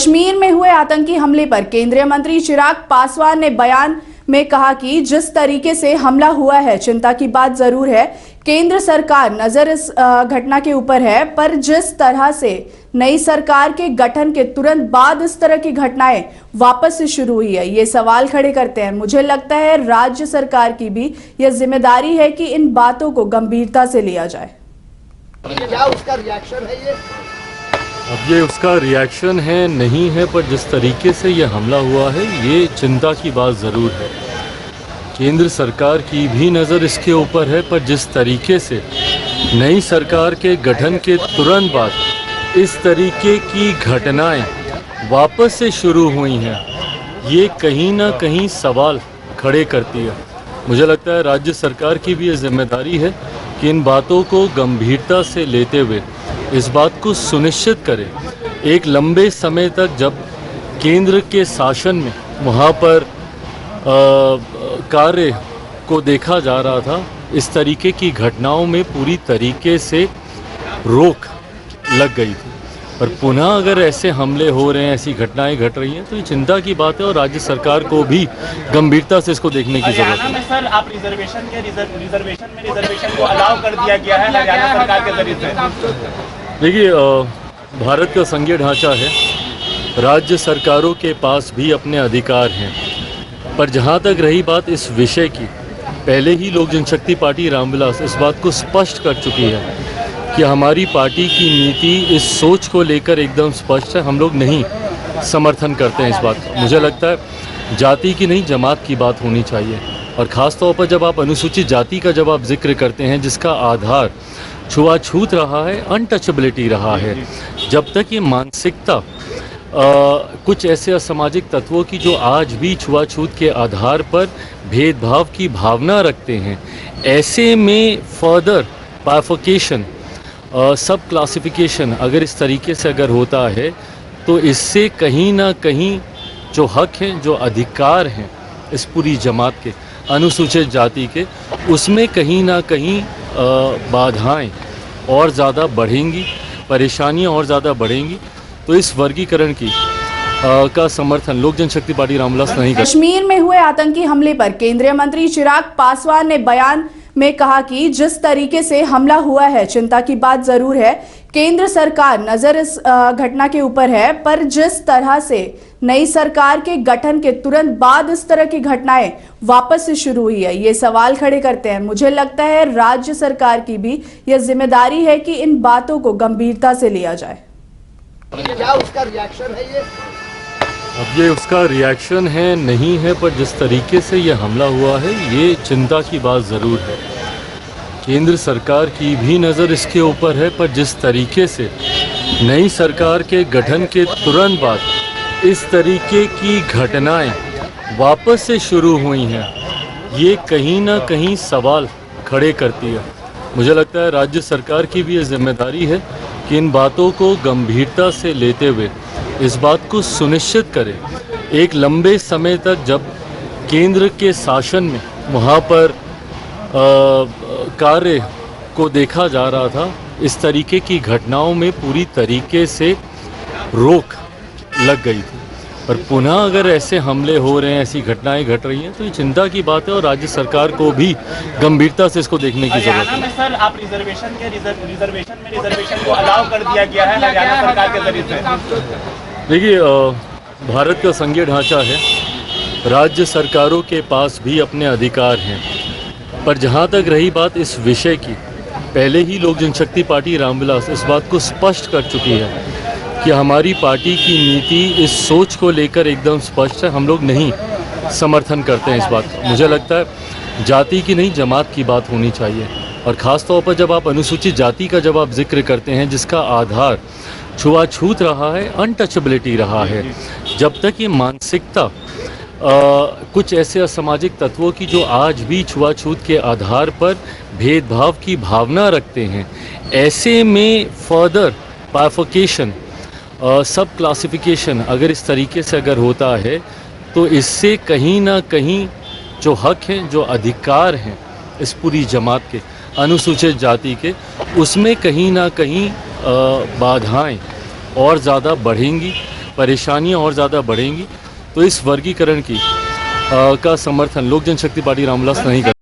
कश्मीर में हुए आतंकी हमले पर केंद्रीय मंत्री चिराग पासवान ने बयान में कहा कि जिस तरीके से हमला हुआ है, चिंता की बात जरूर है। केंद्र सरकार नजर इस घटना के ऊपर है, पर जिस तरह से नई सरकार के गठन के तुरंत बाद इस तरह की घटनाएं वापस से शुरू हुई है, ये सवाल खड़े करते हैं। मुझे लगता है राज्य सरकार की भी यह जिम्मेदारी है कि इन बातों को गंभीरता से लिया जाए। क्या उसका रिएक्शन है? ये उसका रिएक्शन है नहीं है, पर जिस तरीके से ये हमला हुआ है, ये चिंता की बात ज़रूर है। केंद्र सरकार की भी नज़र इसके ऊपर है, पर जिस तरीके से नई सरकार के गठन के तुरंत बाद इस तरीके की घटनाएं वापस से शुरू हुई हैं, ये कहीं ना कहीं सवाल खड़े करती है। मुझे लगता है राज्य सरकार की भी ये जिम्मेदारी है कि इन बातों को गंभीरता से लेते हुए इस बात को सुनिश्चित करें। एक लंबे समय तक जब केंद्र के शासन में वहाँ पर कार्य को देखा जा रहा था, इस तरीके की घटनाओं में पूरी तरीके से रोक लग गई थी। पर पुनः अगर ऐसे हमले हो रहे हैं, ऐसी घटनाएं घट रही हैं, तो ये चिंता की बात है और राज्य सरकार को भी गंभीरता से इसको देखने की जरूरत है। सर, आप रिजर्वेशन को अलाउ कर दिया गया है हरियाणा सरकार के जरिए से। देखिए, भारत का संघीय ढांचा है, राज्य सरकारों के पास भी अपने अधिकार हैं। पर जहाँ तक रही बात इस विषय की, पहले ही लोक जनशक्ति पार्टी रामविलास इस बात को स्पष्ट कर चुकी है कि हमारी पार्टी की नीति इस सोच को लेकर एकदम स्पष्ट है। हम लोग नहीं समर्थन करते हैं इस बात को। मुझे लगता है जाति की नहीं, जमात की बात होनी चाहिए। और ख़ास तौर पर जब आप अनुसूचित जाति का जब आप जिक्र करते हैं, जिसका आधार छुआछूत रहा है, अनटचेबिलिटी रहा है, जब तक ये मानसिकता कुछ ऐसे असामाजिक तत्वों की जो आज भी छुआछूत के आधार पर भेदभाव की भावना रखते हैं, ऐसे में फर्दर बाइफर्केशन, सब क्लासिफिकेशन अगर इस तरीके से अगर होता है, तो इससे कहीं ना कहीं जो हक हैं, जो अधिकार हैं इस पूरी जमात के, अनुसूचित जाति के, उसमें कहीं ना कहीं बाधाएं और ज़्यादा बढ़ेंगी, परेशानियां और ज़्यादा बढ़ेंगी। तो इस वर्गीकरण की का समर्थन लोक जनशक्ति पार्टी रामविलास नहीं कर। कश्मीर में हुए आतंकी हमले पर केंद्रीय मंत्री चिराग पासवान ने बयान में कहा कि जिस तरीके से हमला हुआ है, चिंता की बात जरूर है। केंद्र सरकार नजर इस घटना के ऊपर है, पर जिस तरह से नई सरकार के गठन के तुरंत बाद इस तरह की घटनाएं वापस से शुरू हुई है, ये सवाल खड़े करते हैं। मुझे लगता है राज्य सरकार की भी यह जिम्मेदारी है कि इन बातों को गंभीरता से लिया जाए। क्या उसका रिएक्शन है? ये उसका रिएक्शन है नहीं है, पर जिस तरीके से ये हमला हुआ है, ये चिंता की बात ज़रूर है। केंद्र सरकार की भी नज़र इसके ऊपर है, पर जिस तरीके से नई सरकार के गठन के तुरंत बाद इस तरीके की घटनाएं वापस से शुरू हुई हैं, ये कहीं ना कहीं सवाल खड़े करती है। मुझे लगता है राज्य सरकार की भी ये जिम्मेदारी है कि इन बातों को गंभीरता से लेते हुए इस बात को सुनिश्चित करें। एक लंबे समय तक जब केंद्र के शासन में वहाँ पर कार्य को देखा जा रहा था, इस तरीके की घटनाओं में पूरी तरीके से रोक लग गई थी। पर पुनः अगर ऐसे हमले हो रहे हैं, ऐसी घटनाएं घट रही हैं, तो ये चिंता की बात है और राज्य सरकार को भी गंभीरता से इसको देखने की जरूरत है। सर, आप रिजर्वेशन को अलाउ कर दिया गया है हरियाणा सरकार के जरिए से। देखिए, भारत का संघीय ढांचा है, राज्य सरकारों के पास भी अपने अधिकार हैं। पर जहाँ तक रही बात इस विषय की, पहले ही लोक जनशक्ति पार्टी रामविलास इस बात को स्पष्ट कर चुकी है कि हमारी पार्टी की नीति इस सोच को लेकर एकदम स्पष्ट है। हम लोग नहीं समर्थन करते हैं इस बात को। मुझे लगता है जाति की नहीं, जमात की बात होनी चाहिए। और ख़ास तौर पर जब आप अनुसूचित जाति का जब आप जिक्र करते हैं, जिसका आधार छुआछूत रहा है, अनटचेबिलिटी रहा है, जब तक ये मानसिकता कुछ ऐसे असामाजिक तत्वों की जो आज भी छुआछूत के आधार पर भेदभाव की भावना रखते हैं, ऐसे में फर्दर बाइफर्केशन, सब क्लासिफिकेशन अगर इस तरीके से अगर होता है, तो इससे कहीं ना कहीं जो हक हैं, जो अधिकार हैं इस पूरी जमात के, अनुसूचित जाति के, उसमें कहीं ना कहीं बाधाएं और ज़्यादा बढ़ेंगी, परेशानियां और ज़्यादा बढ़ेंगी। तो इस वर्गीकरण की का समर्थन लोक जनशक्ति पार्टी रामविलास नहीं कर